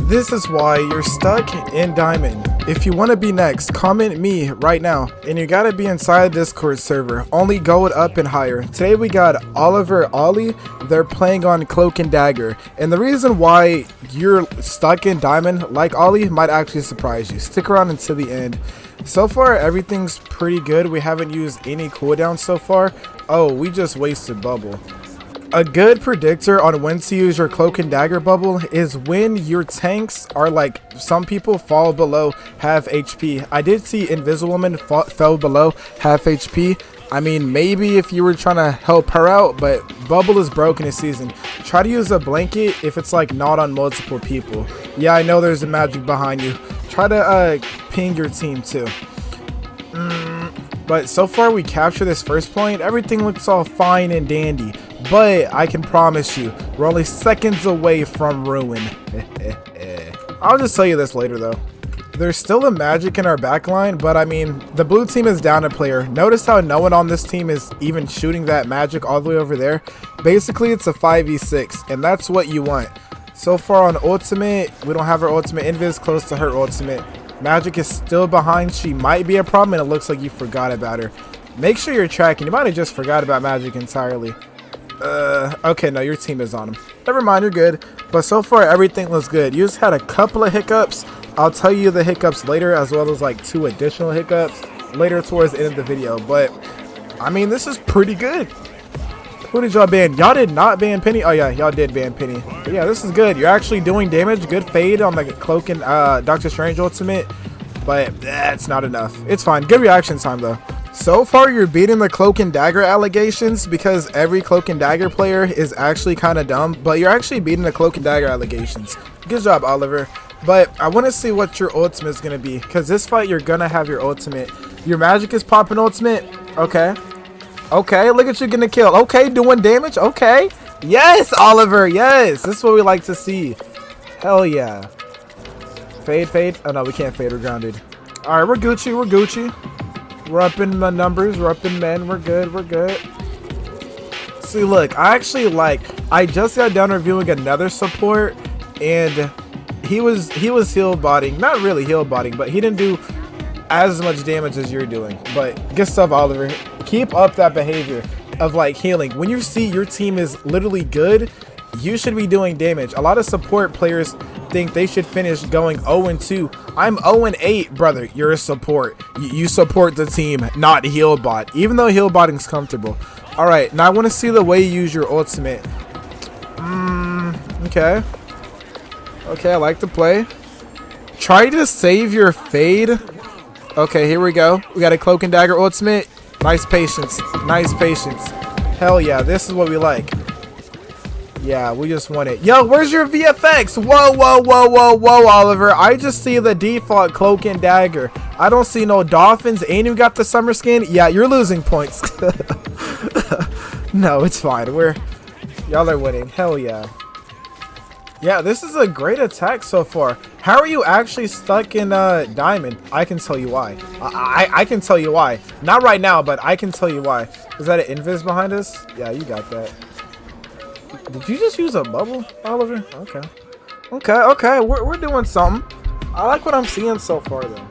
This is why you're stuck in Diamond. If you want to be next, comment me right now. And you gotta be inside Discord server. Only gold up and higher. Today we got Oliver Ollie. They're playing on Cloak and Dagger. And the reason why you're stuck in Diamond like Ollie might actually surprise you. Stick around until the end. So far everything's pretty good. We haven't used any cooldowns so far. Oh, we just wasted bubble. A good predictor on when to use your Cloak and Dagger bubble is when your tanks are like, some people fall below half HP. I did see Invisible Woman fell below half HP. I mean, maybe if you were trying to help her out, but bubble is broken this season. Try to use a blanket if it's like not on multiple people. Yeah, I know there's a magic behind you. Try to ping your team too. But so far we captured this first point. Everything looks all fine and dandy. But I can promise you, we're only seconds away from ruin. I'll just tell you this later though. There's still a magic in our backline, but I mean, the blue team is down a player. Notice how no one on this team is even shooting that magic all the way over there. Basically, it's a 5v6, and that's what you want. So far on ultimate, we don't have her ultimate. Invis close to her ultimate. Magic is still behind. She might be a problem, and it looks like you forgot about her. Make sure you're tracking. You might have just forgot about magic entirely. Okay, no, your team is on him. Never mind, you're good. But so far, everything looks good. You just had a couple of hiccups. I'll tell you the hiccups later, as well as like 2 additional hiccups later towards the end of the video. But, I mean, this is pretty good. Who did y'all ban? Y'all did not ban Penny? Oh, yeah, y'all did ban Penny. But yeah, this is good. You're actually doing damage. Good fade on the Cloak and Doctor Strange ultimate. But that's not enough. It's fine. Good reaction time, though. So far, you're beating the Cloak and Dagger allegations because every Cloak and Dagger player is actually kind of dumb. But you're actually beating the Cloak and Dagger allegations. Good job, Oliver. But I want to see what your ultimate is going to be. Because this fight, you're going to have your ultimate. Your magic is popping ultimate. Okay. Okay, look at you getting a kill. Okay, doing damage. Okay. Yes, Oliver. Yes. This is what we like to see. Hell yeah. Fade, fade. Oh, no, we can't fade. We're grounded. All right, we're Gucci. We're Gucci. We're up in the numbers. We're up in men. We're good. We're good. See, look, I just got done reviewing another support, and he was heal botting. Not really heal botting, but he didn't do as much damage as you're doing. But good stuff, Oliver. Keep up that behavior of like healing. When you see your team is literally good, you should be doing damage. A lot of support players think they should finish going 0-2. I'm 0-8, brother. You're a support. You support the team, not heal bot. Even though heal botting's comfortable. All right, now I want to see the way you use your ultimate. Okay. Okay, I like the play. Try to save your fade. Okay, here we go. We got a Cloak and Dagger ultimate. Nice patience. Nice patience. Hell yeah, this is what we like. Yeah, we just won it. Yo, where's your VFX? Whoa, whoa, whoa, whoa, whoa, Oliver. I just see the default Cloak and Dagger. I don't see no dolphins. And you got the summer skin? Yeah, you're losing points. No, it's fine. Y'all are winning. Hell yeah. Yeah, this is a great attack so far. How are you actually stuck in Diamond? I can tell you why. I can tell you why. Not right now, but I can tell you why. Is that an invis behind us? Yeah, you got that. Did you just use a bubble, Oliver? Okay. Okay, okay. We're doing something. I like what I'm seeing so far, though.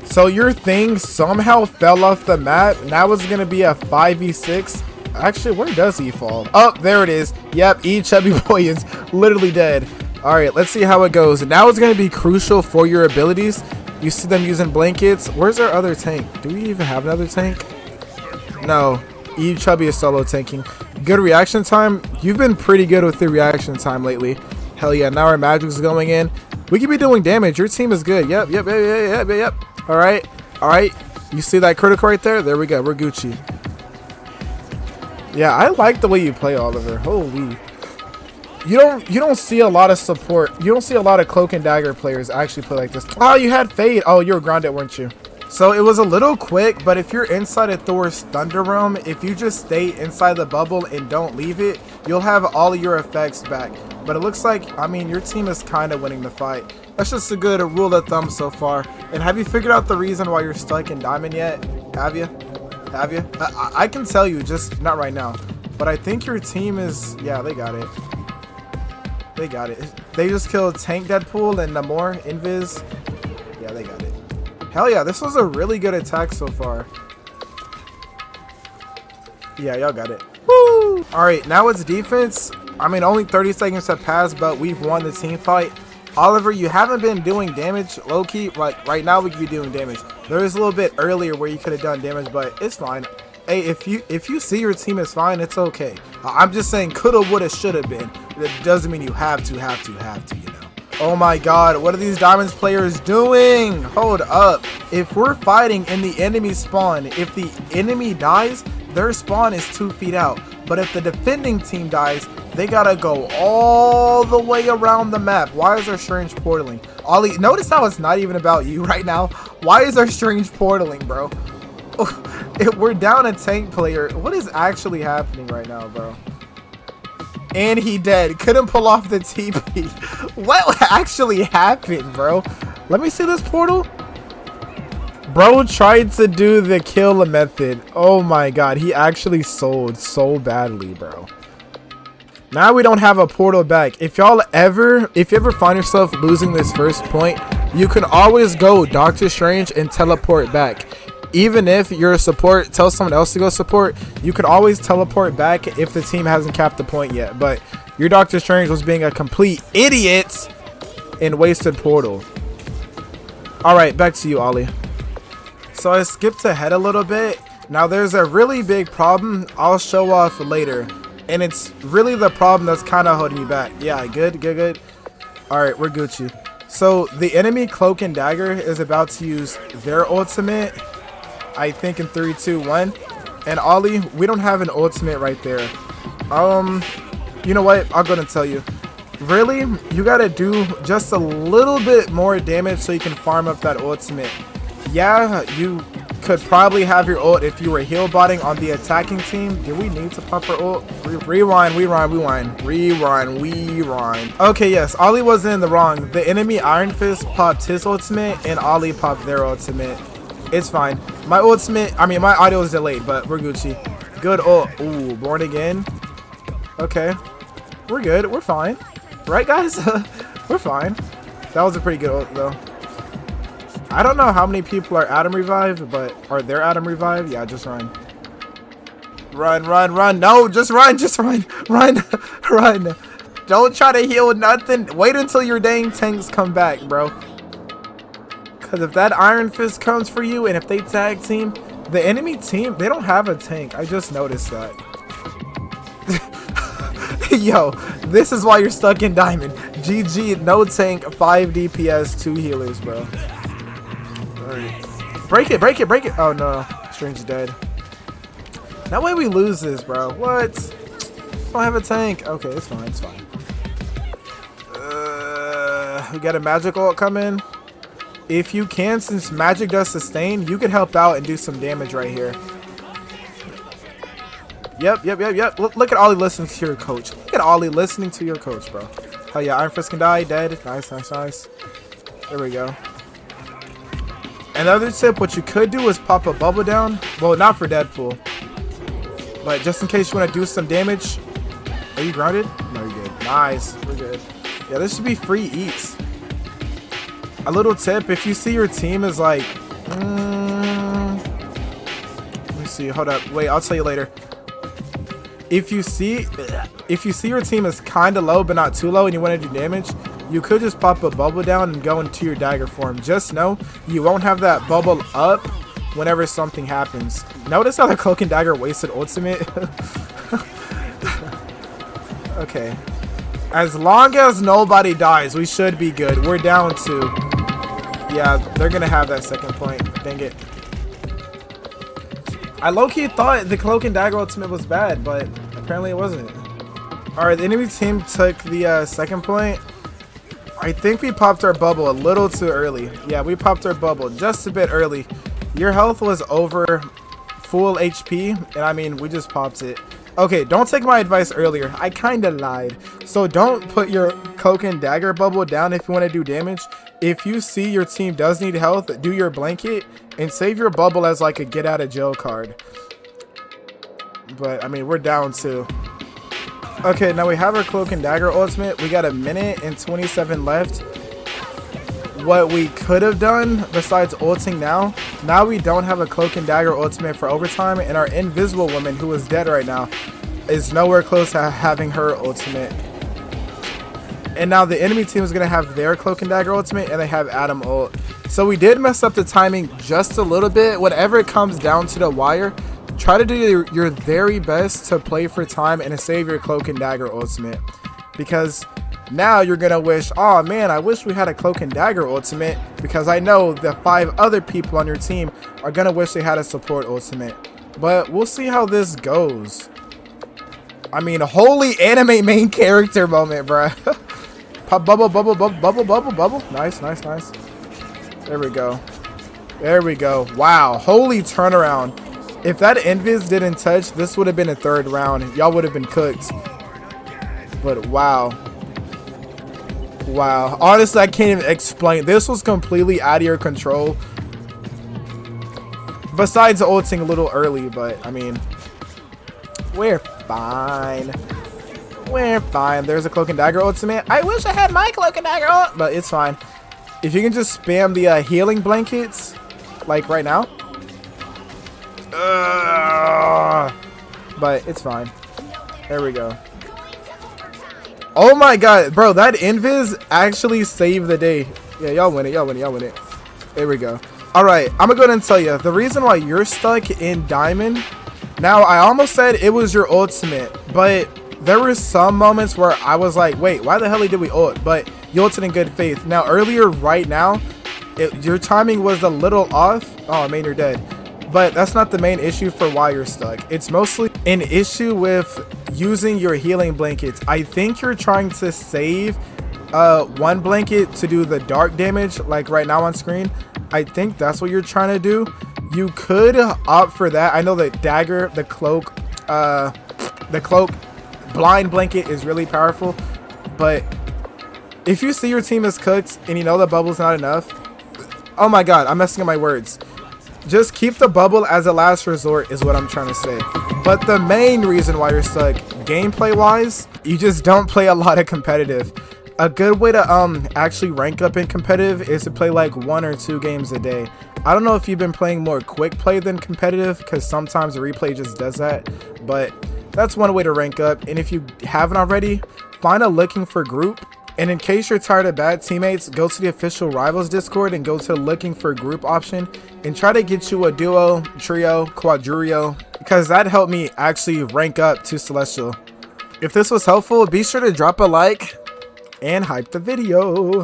So your thing somehow fell off the map. Now it's going to be a 5v6. Actually, where does he fall? Oh, there it is. Yep, Chubby Boy is literally dead. All right, let's see how it goes. Now it's going to be crucial for your abilities. You see them using blankets. Where's our other tank? Do we even have another tank? No. Chubby is solo tanking. Good reaction time. You've been pretty good with the reaction time lately. Hell yeah, now our magic is going in. We could be doing damage. Your team is good. Yep, yep, yep, yep, yep, yep. All right, all right. You see that critical right there? There we go. We're Gucci. Yeah, I like the way you play, Oliver. Holy. You don't see a lot of support. You don't see a lot of Cloak and Dagger players actually play like this. Oh, you had fade. Oh, you were grounded, weren't you? So it was a little quick, but if you're inside of Thor's Thunder Realm, if you just stay inside the bubble and don't leave it, you'll have all of your effects back. But it looks like, I mean, your team is kind of winning the fight. That's just a good rule of thumb so far. And have you figured out the reason why you're stuck in Diamond yet? Have you? Have you? I can tell you, just not right now. But I think your team is, yeah, they got it. They got it. They just killed Tank Deadpool and Namor, Invis. Yeah, they got it. Hell yeah, this was a really good attack so far. Yeah, y'all got it. Woo! Alright, now it's defense. I mean, only 30 seconds have passed, but we've won the team fight. Oliver, you haven't been doing damage, low-key. Like, right now we could be doing damage. There was a little bit earlier where you could have done damage, but it's fine. Hey, if you see your team is fine, it's okay. I'm just saying coulda, woulda, shoulda been. That doesn't mean you have to, you know. Oh my god, what are these Diamonds players doing? Hold up. If we're fighting in the enemy spawn, if the enemy dies, their spawn is 2 feet out. But if the defending team dies, they gotta go all the way around the map. Why is there strange portaling? Ollie, notice how it's not even about you right now. Why is there strange portaling, bro? We're down a tank player. What is actually happening right now, bro? And he dead. Couldn't pull off the TP. What actually happened, bro? Let me see this portal. Bro tried to do the kill method. Oh my god. He actually sold so badly, bro. Now we don't have a portal back. If you ever find yourself losing this first point, you can always go Doctor Strange and teleport back. Even if you're a support, tell someone else to go support, you could always teleport back if the team hasn't capped the point yet. But your Doctor Strange was being a complete idiot and wasted portal. Alright, back to you, Ollie. So I skipped ahead a little bit. Now there's a really big problem I'll show off later. And it's really the problem that's kind of holding me back. Yeah, good. Alright, we're Gucci. So the enemy Cloak and Dagger is about to use their ultimate. I think in 3, 2, 1. And Ollie, we don't have an ultimate right there. You know what? I'll go and tell you. Really, you gotta do just a little bit more damage so you can farm up that ultimate. Yeah, you could probably have your ult if you were heal botting on the attacking team. Do we need to pop our ult? Rewind. Okay, yes, Ollie wasn't in the wrong. The enemy Iron Fist popped his ultimate and Ollie popped their ultimate. It's fine. My audio is delayed, but we're Gucci. Good ult. Ooh, born again. Okay. We're good. We're fine. Right, guys? We're fine. That was a pretty good ult, though. I don't know how many people are Atom Revive, but are there Atom Revive? Yeah, just run. Run. No, just run. Run. Don't try to heal nothing. Wait until your dang tanks come back, bro. Because if that Iron Fist comes for you and if they tag team, the enemy team, they don't have a tank. I just noticed that. Yo, this is why you're stuck in Diamond. GG, no tank, 5 DPS, 2 healers, bro. Alright. Break it. Oh no, Strange is dead. That way we lose this, bro. What? Don't have a tank. Okay, it's fine. We got a magic ult coming. If you can, since magic does sustain, you could help out and do some damage right here. Yep. Look at Ollie listening to your coach. Bro. Hell yeah, Iron Fist can die. Dead. Nice. There we go. Another tip, what you could do is pop a bubble down. Well, not for Deadpool. But just in case you want to do some damage. Are you grounded? No, you're good. Nice. We're good. Yeah, this should be free eats. A little tip, if you see your team is like... let me see. Hold up. Wait, I'll tell you later. If you see your team is kind of low but not too low and you want to do damage, you could just pop a bubble down and go into your dagger form. Just know you won't have that bubble up whenever something happens. Notice how the Cloak and Dagger wasted ultimate? Okay. As long as nobody dies, we should be good. We're down 2. Yeah, they're going to have that second point. Dang it. I low-key thought the Cloak and Dagger ultimate was bad, but apparently it wasn't. Alright, the enemy team took the second point. I think we popped our bubble a little too early. Yeah, we popped our bubble just a bit early. Your health was over full HP, and I mean, we just popped it. Okay, don't take my advice earlier. I kind of lied. So don't put your Cloak and Dagger bubble down if you want to do damage. If you see your team does need health, do your blanket and save your bubble as like a get out of jail card. But I mean, we're down 2. Okay, now we have our Cloak and Dagger ultimate. We got a minute and 27 left. What we could have done besides ulting now we don't have a Cloak and Dagger ultimate for overtime, and our Invisible Woman, who is dead right now, is nowhere close to having her ultimate. And now the enemy team is going to have their Cloak and Dagger ultimate, and they have Adam ult. So we did mess up the timing just a little bit. Whenever it comes down to the wire, try to do your very best to play for time and to save your Cloak and Dagger ultimate. Because now you're going to wish, oh man, I wish we had a Cloak and Dagger ultimate, because I know the 5 other people on your team are going to wish they had a support ultimate. But we'll see how this goes. I mean, holy anime main character moment, bruh. Pop bubble, bubble, bubble, bubble, bubble, bubble. Nice, nice, nice. There we go. There we go. Wow, holy turnaround. If that Invis didn't touch, this would have been a 3rd round. Y'all would have been cooked. But wow. Wow. Honestly, I can't even explain. This was completely out of your control. Besides ulting a little early, but I mean, we're fine. We're fine. There's a Cloak and Dagger ultimate. I wish I had my Cloak and Dagger ult, but it's fine. If you can just spam the healing blankets, like right now. But it's fine. There we go. Oh my god, bro, that Invis actually saved the day. Yeah, y'all win it, y'all win it, y'all win it. There we go. Alright, I'm gonna go ahead and tell you, the reason why you're stuck in Diamond, now I almost said it was your ultimate, but there were some moments where I was like, wait, why the hell did we ult? But you ulted in good faith. Now, earlier, right now, your timing was a little off. Oh, man, you're dead. But that's not the main issue for why you're stuck. It's mostly an issue with using your healing blankets. I think you're trying to save one blanket to do the dark damage, like right now on screen. I think that's what you're trying to do. You could opt for that. I know that Dagger, the cloak blind blanket is really powerful, but if you see your team is cooked and you know the bubble's not enough, oh my god, I'm messing up my words. Just keep the bubble as a last resort is what I'm trying to say. But the main reason why you're stuck, gameplay wise, you just don't play a lot of competitive. A good way to actually rank up in competitive is to play like 1 or 2 games a day. I don't know if you've been playing more quick play than competitive, because sometimes the replay just does that, but that's one way to rank up. And if you haven't already, find a looking for group. And in case you're tired of bad teammates, go to the official Rivals Discord and go to the looking for group option and try to get you a duo, trio, quadrio, because that helped me actually rank up to Celestial. If this was helpful, be sure to drop a like and hype the video.